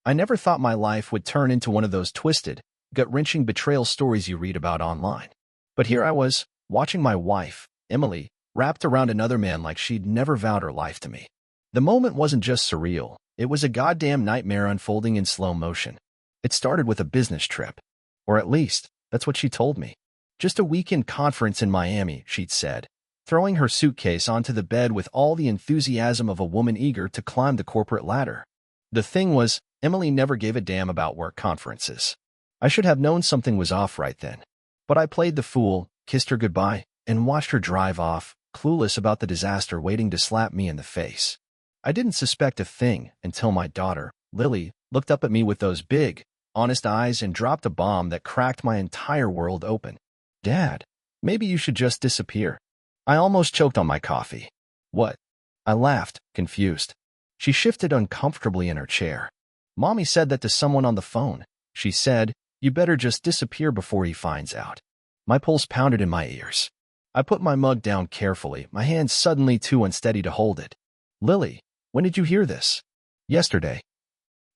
I never thought my life would turn into one of those twisted, gut-wrenching betrayal stories you read about online. But here I was, watching my wife, Emily, wrapped around another man like she'd never vowed her life to me. The moment wasn't just surreal, it was a goddamn nightmare unfolding in slow motion. It started with a business trip. Or at least, that's what she told me. Just a weekend conference in Miami, she'd said, throwing her suitcase onto the bed with all the enthusiasm of a woman eager to climb the corporate ladder. The thing was, Emily never gave a damn about work conferences. I should have known something was off right then. But I played the fool, kissed her goodbye, and watched her drive off, clueless about the disaster waiting to slap me in the face. I didn't suspect a thing until my daughter, Lily, looked up at me with those big, honest eyes and dropped a bomb that cracked my entire world open. "Dad, maybe you should just disappear." I almost choked on my coffee. "What?" I laughed, confused. She shifted uncomfortably in her chair. "Mommy said that to someone on the phone. She said, you better just disappear before he finds out." My pulse pounded in my ears. I put my mug down carefully, my hand suddenly too unsteady to hold it. "Lily, when did you hear this?" "Yesterday."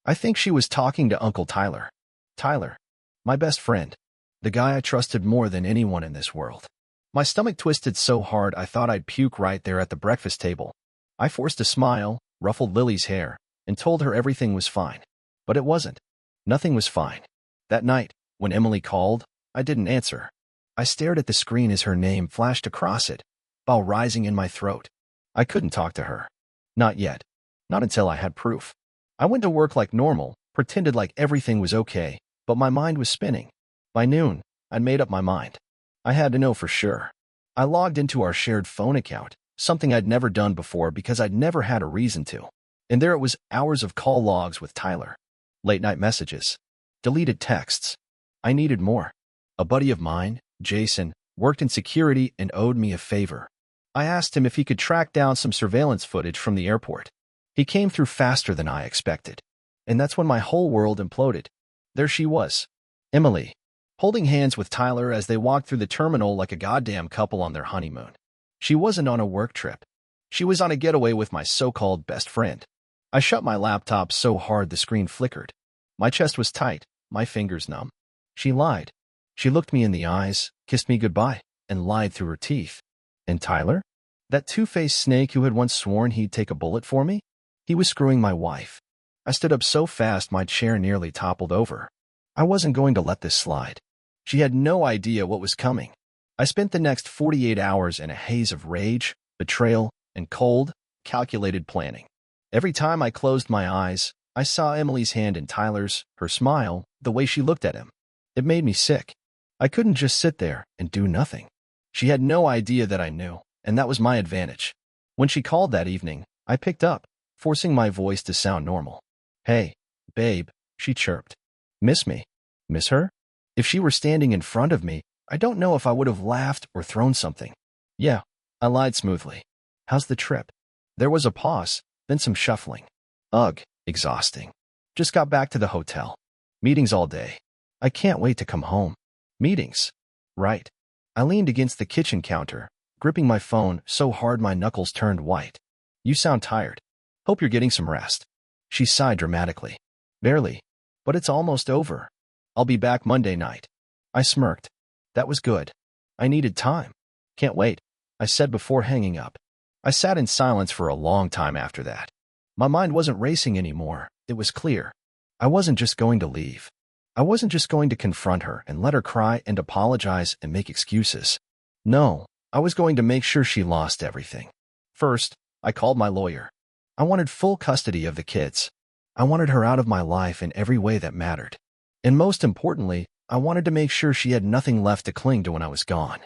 I think she was talking to Uncle Tyler. Tyler, my best friend. The guy I trusted more than anyone in this world. My stomach twisted so hard I thought I'd puke right there at the breakfast table. I forced a smile, ruffled Lily's hair, and told her everything was fine. But it wasn't. Nothing was fine. That night, when Emily called, I didn't answer. I stared at the screen as her name flashed across it, while rising in my throat. I couldn't talk to her. Not yet. Not until I had proof. I went to work like normal, pretended like everything was okay, but my mind was spinning. By noon, I'd made up my mind. I had to know for sure. I logged into our shared phone account, something I'd never done before because I'd never had a reason to. And there it was, hours of call logs with Tyler. Late-night messages. Deleted texts. I needed more. A buddy of mine, Jason, worked in security and owed me a favor. I asked him if he could track down some surveillance footage from the airport. He came through faster than I expected. And that's when my whole world imploded. There she was, Emily, holding hands with Tyler as they walked through the terminal like a goddamn couple on their honeymoon. She wasn't on a work trip. She was on a getaway with my so-called best friend. I shut my laptop so hard the screen flickered. My chest was tight, my fingers numb. She lied. She looked me in the eyes, kissed me goodbye, and lied through her teeth. And Tyler? That two-faced snake who had once sworn he'd take a bullet for me? He was screwing my wife. I stood up so fast my chair nearly toppled over. I wasn't going to let this slide. She had no idea what was coming. I spent the next 48 hours in a haze of rage, betrayal, and cold, calculated planning. Every time I closed my eyes, I saw Emily's hand in Tyler's, her smile, the way she looked at him. It made me sick. I couldn't just sit there and do nothing. She had no idea that I knew, and that was my advantage. When she called that evening, I picked up, forcing my voice to sound normal. "Hey, babe," she chirped. "Miss me?" Miss her? If she were standing in front of me, I don't know if I would have laughed or thrown something. "Yeah," I lied smoothly. "How's the trip?" There was a pause, then some shuffling. "Ugh, exhausting. Just got back to the hotel. Meetings all day. I can't wait to come home." "Meetings?" "Right." I leaned against the kitchen counter, gripping my phone so hard my knuckles turned white. "You sound tired. Hope you're getting some rest." She sighed dramatically. "Barely. But it's almost over. I'll be back Monday night." I smirked. That was good. I needed time. "Can't wait," I said before hanging up. I sat in silence for a long time after that. My mind wasn't racing anymore. It was clear. I wasn't just going to leave. I wasn't just going to confront her and let her cry and apologize and make excuses. No, I was going to make sure she lost everything. First, I called my lawyer. I wanted full custody of the kids. I wanted her out of my life in every way that mattered. And most importantly, I wanted to make sure she had nothing left to cling to when I was gone.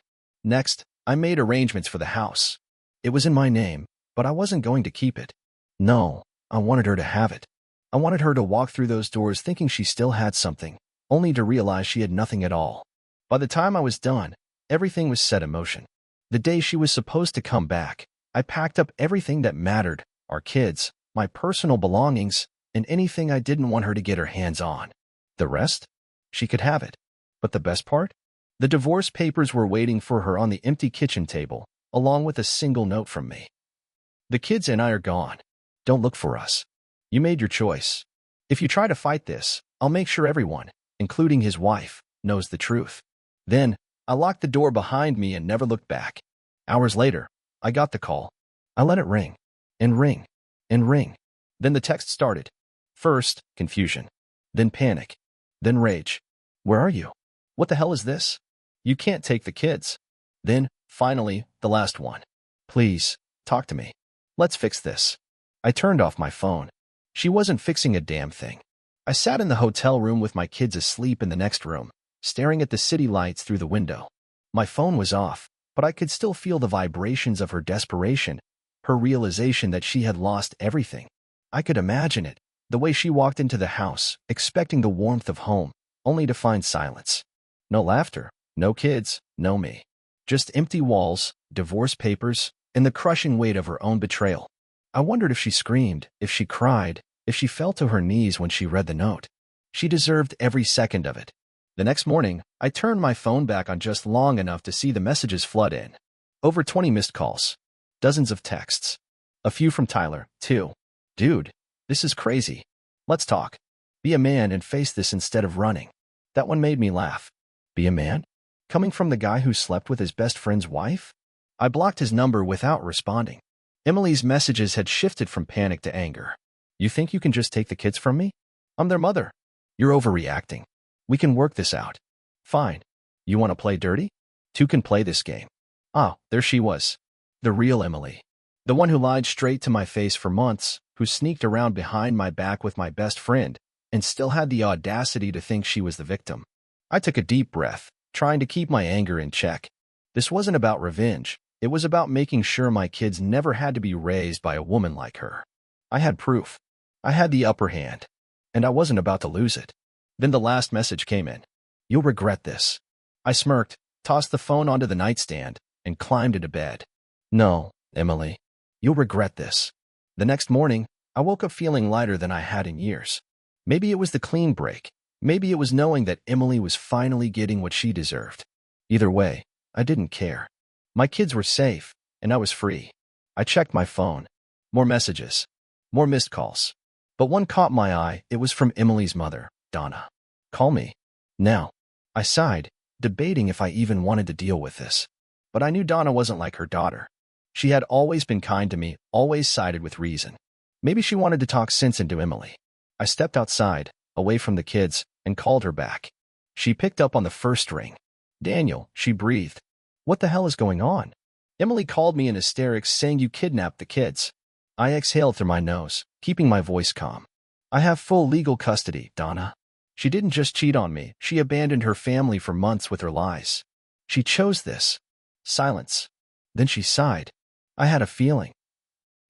Next, I made arrangements for the house. It was in my name, but I wasn't going to keep it. No, I wanted her to have it. I wanted her to walk through those doors thinking she still had something, only to realize she had nothing at all. By the time I was done, everything was set in motion. The day she was supposed to come back, I packed up everything that mattered, our kids, my personal belongings, and anything I didn't want her to get her hands on. The rest? She could have it. But the best part? The divorce papers were waiting for her on the empty kitchen table, along with a single note from me. "The kids and I are gone. Don't look for us. You made your choice. If you try to fight this, I'll make sure everyone, including his wife, knows the truth. Then, I locked the door behind me and never looked back. Hours later, I got the call. I let it ring, and ring, and ring. Then the text started. First, confusion. Then panic. Then rage. Where are you? What the hell is this? You can't take the kids. Then, finally, the last one. Please, talk to me. Let's fix this. I turned off my phone. She wasn't fixing a damn thing. I sat in the hotel room with my kids asleep in the next room, staring at the city lights through the window. My phone was off, but I could still feel the vibrations of her desperation, her realization that she had lost everything. I could imagine it, the way she walked into the house, expecting the warmth of home, only to find silence. No laughter, no kids, no me. Just empty walls, divorce papers, and the crushing weight of her own betrayal. I wondered if she screamed, if she cried, if she fell to her knees when she read the note. She deserved every second of it. The next morning, I turned my phone back on just long enough to see the messages flood in. Over 20 missed calls. Dozens of texts. A few from Tyler, too. Dude, this is crazy. Let's talk. Be a man and face this instead of running. That one made me laugh. Be a man? Coming from the guy who slept with his best friend's wife? I blocked his number without responding. Emily's messages had shifted from panic to anger. You think you can just take the kids from me? I'm their mother. You're overreacting. We can work this out. Fine. You want to play dirty? Two can play this game. Ah, there she was. The real Emily. The one who lied straight to my face for months, who sneaked around behind my back with my best friend, and still had the audacity to think she was the victim. I took a deep breath, trying to keep my anger in check. This wasn't about revenge. It was about making sure my kids never had to be raised by a woman like her. I had proof. I had the upper hand, and I wasn't about to lose it. Then the last message came in. You'll regret this. I smirked, tossed the phone onto the nightstand, and climbed into bed. No, Emily. You'll regret this. The next morning, I woke up feeling lighter than I had in years. Maybe it was the clean break. Maybe it was knowing that Emily was finally getting what she deserved. Either way, I didn't care. My kids were safe, and I was free. I checked my phone. More messages. More missed calls. But one caught my eye. It was from Emily's mother, Donna. Call me. Now. I sighed, debating if I even wanted to deal with this. But I knew Donna wasn't like her daughter. She had always been kind to me, always sided with reason. Maybe she wanted to talk sense into Emily. I stepped outside, away from the kids, and called her back. She picked up on the first ring. Daniel, she breathed. What the hell is going on? Emily called me in hysterics, saying you kidnapped the kids. I exhaled through my nose, keeping my voice calm. I have full legal custody, Donna. She didn't just cheat on me, she abandoned her family for months with her lies. She chose this. Silence. Then she sighed. I had a feeling.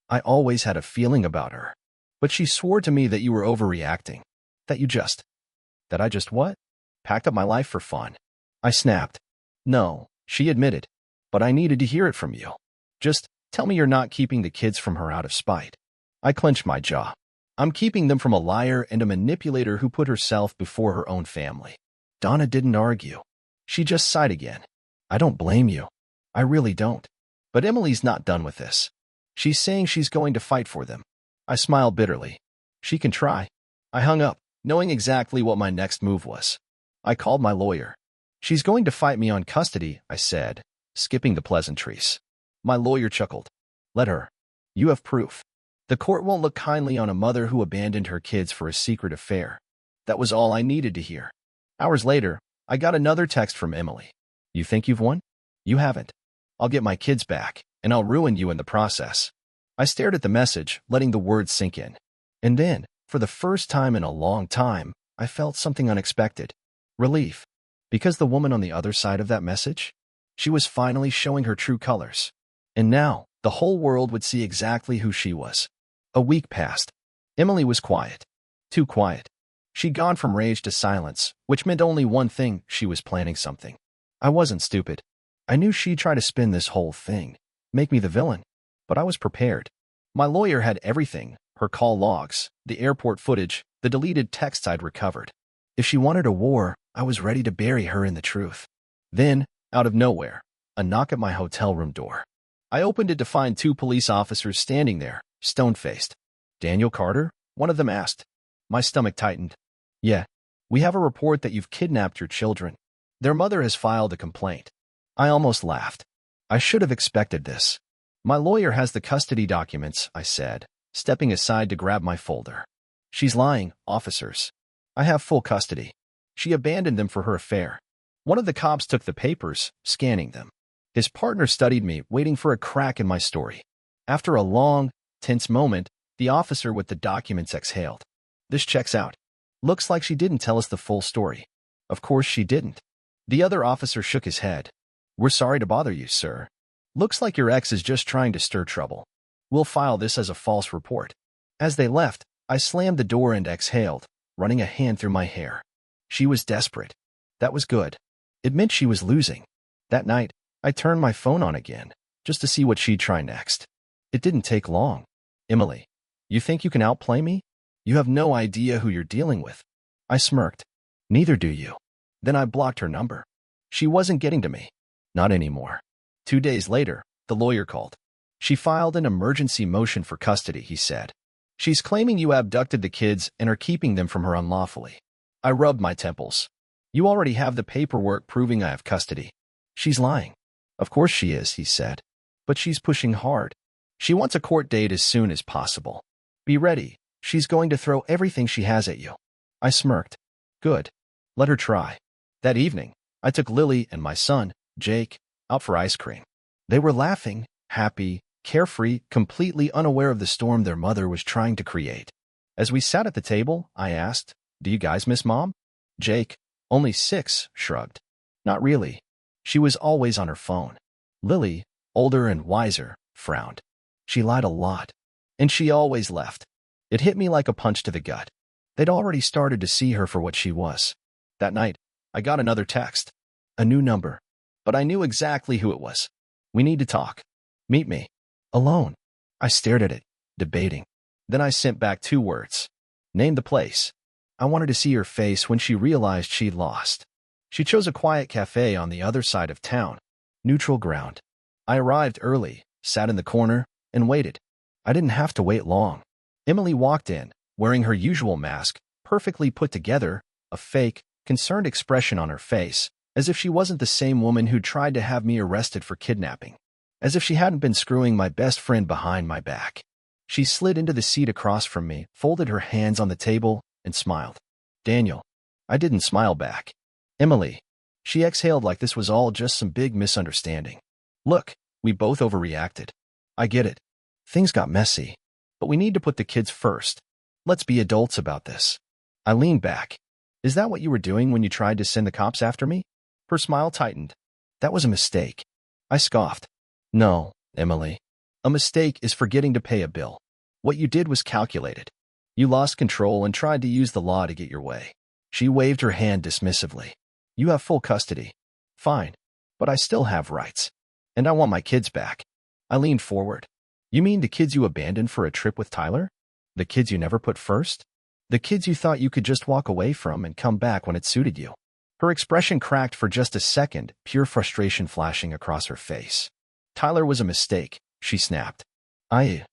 I always had a feeling about her. But she swore to me that you were overreacting. That I just what? Packed up my life for fun. I snapped. No, she admitted. But I needed to hear it from you. Just tell me you're not keeping the kids from her out of spite. I clenched my jaw. I'm keeping them from a liar and a manipulator who put herself before her own family. Donna didn't argue. She just sighed again. I don't blame you. I really don't. But Emily's not done with this. She's saying she's going to fight for them. I smiled bitterly. She can try. I hung up, knowing exactly what my next move was. I called my lawyer. She's going to fight me on custody, I said, skipping the pleasantries. My lawyer chuckled. Let her. You have proof. The court won't look kindly on a mother who abandoned her kids for a secret affair. That was all I needed to hear. Hours later, I got another text from Emily. You think you've won? You haven't. I'll get my kids back, and I'll ruin you in the process. I stared at the message, letting the words sink in. And then, for the first time in a long time, I felt something unexpected. Relief. Because the woman on the other side of that message? She was finally showing her true colors. And now, the whole world would see exactly who she was. A week passed. Emily was quiet. Too quiet. She'd gone from rage to silence, which meant only one thing: she was planning something. I wasn't stupid. I knew she'd try to spin this whole thing, make me the villain. But I was prepared. My lawyer had everything: her call logs, the airport footage, the deleted texts I'd recovered. If she wanted a war, I was ready to bury her in the truth. Then, out of nowhere, a knock at my hotel room door. I opened it to find two police officers standing there, stone-faced. Daniel Carter? One of them asked. My stomach tightened. Yeah, we have a report that you've kidnapped your children. Their mother has filed a complaint. I almost laughed. I should have expected this. My lawyer has the custody documents, I said, stepping aside to grab my folder. She's lying, officers. I have full custody. She abandoned them for her affair. One of the cops took the papers, scanning them. His partner studied me, waiting for a crack in my story. After a long, tense moment, the officer with the documents exhaled. This checks out. Looks like she didn't tell us the full story. Of course she didn't. The other officer shook his head. We're sorry to bother you, sir. Looks like your ex is just trying to stir trouble. We'll file this as a false report. As they left, I slammed the door and exhaled, running a hand through my hair. She was desperate. That was good. It meant she was losing. That night, I turned my phone on again, just to see what she'd try next. It didn't take long. Emily, you think you can outplay me? You have no idea who you're dealing with. I smirked. Neither do you. Then I blocked her number. She wasn't getting to me. Not anymore. 2 days later, the lawyer called. She filed an emergency motion for custody, he said. She's claiming you abducted the kids and are keeping them from her unlawfully. I rubbed my temples. You already have the paperwork proving I have custody. She's lying. Of course she is, he said. But she's pushing hard. She wants a court date as soon as possible. Be ready. She's going to throw everything she has at you. I smirked. Good. Let her try. That evening, I took Lily and my son, Jake, out for ice cream. They were laughing, happy, carefree, completely unaware of the storm their mother was trying to create. As we sat at the table, I asked, Do you guys miss Mom? Jake, only 6, shrugged. Not really. She was always on her phone. Lily, older and wiser, frowned. She lied a lot. And she always left. It hit me like a punch to the gut. They'd already started to see her for what she was. That night, I got another text. A new number. But I knew exactly who it was. We need to talk. Meet me. Alone. I stared at it, debating. Then I sent back 2 words. Name the place. I wanted to see her face when she realized she'd lost. She chose a quiet cafe on the other side of town. Neutral ground. I arrived early, sat in the corner, and waited. I didn't have to wait long. Emily walked in, wearing her usual mask, perfectly put together, a fake, concerned expression on her face, as if she wasn't the same woman who tried to have me arrested for kidnapping. As if she hadn't been screwing my best friend behind my back. She slid into the seat across from me, folded her hands on the table, and smiled. Daniel. I didn't smile back. Emily. She exhaled like this was all just some big misunderstanding. Look, we both overreacted. I get it. Things got messy. But we need to put the kids first. Let's be adults about this. I leaned back. Is that what you were doing when you tried to send the cops after me? Her smile tightened. That was a mistake. I scoffed. No, Emily. A mistake is forgetting to pay a bill. What you did was calculated. You lost control and tried to use the law to get your way. She waved her hand dismissively. You have full custody. Fine. But I still have rights. And I want my kids back. I leaned forward. You mean the kids you abandoned for a trip with Tyler? The kids you never put first? The kids you thought you could just walk away from and come back when it suited you? Her expression cracked for just a second, pure frustration flashing across her face. Tyler was a mistake, she snapped. I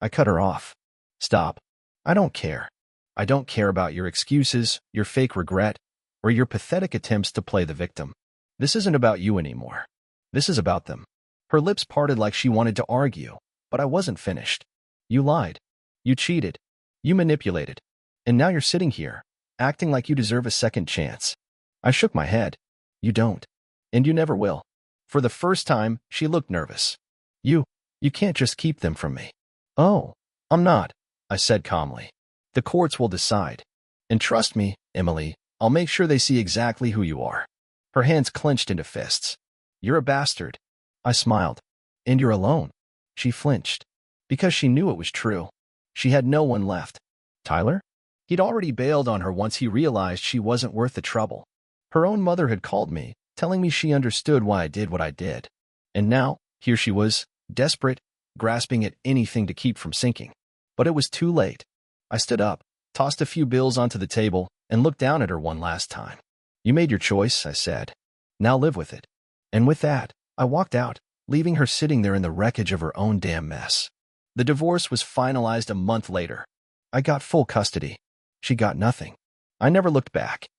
cut her off. Stop. I don't care. I don't care about your excuses, your fake regret, or your pathetic attempts to play the victim. This isn't about you anymore. This is about them. Her lips parted like she wanted to argue, but I wasn't finished. You lied. You cheated. You manipulated. And now you're sitting here, acting like you deserve a second chance. I shook my head. You don't. And you never will. For the first time, she looked nervous. You can't just keep them from me. Oh, I'm not, I said calmly. The courts will decide. And trust me, Emily, I'll make sure they see exactly who you are. Her hands clenched into fists. You're a bastard. I smiled. And you're alone. She flinched. Because she knew it was true. She had no one left. Tyler? He'd already bailed on her once he realized she wasn't worth the trouble. Her own mother had called me, telling me she understood why I did what I did. And now, here she was, desperate, grasping at anything to keep from sinking. But it was too late. I stood up, tossed a few bills onto the table, and looked down at her one last time. You made your choice, I said. Now live with it. And with that, I walked out, leaving her sitting there in the wreckage of her own damn mess. The divorce was finalized a month later. I got full custody. She got nothing. I never looked back.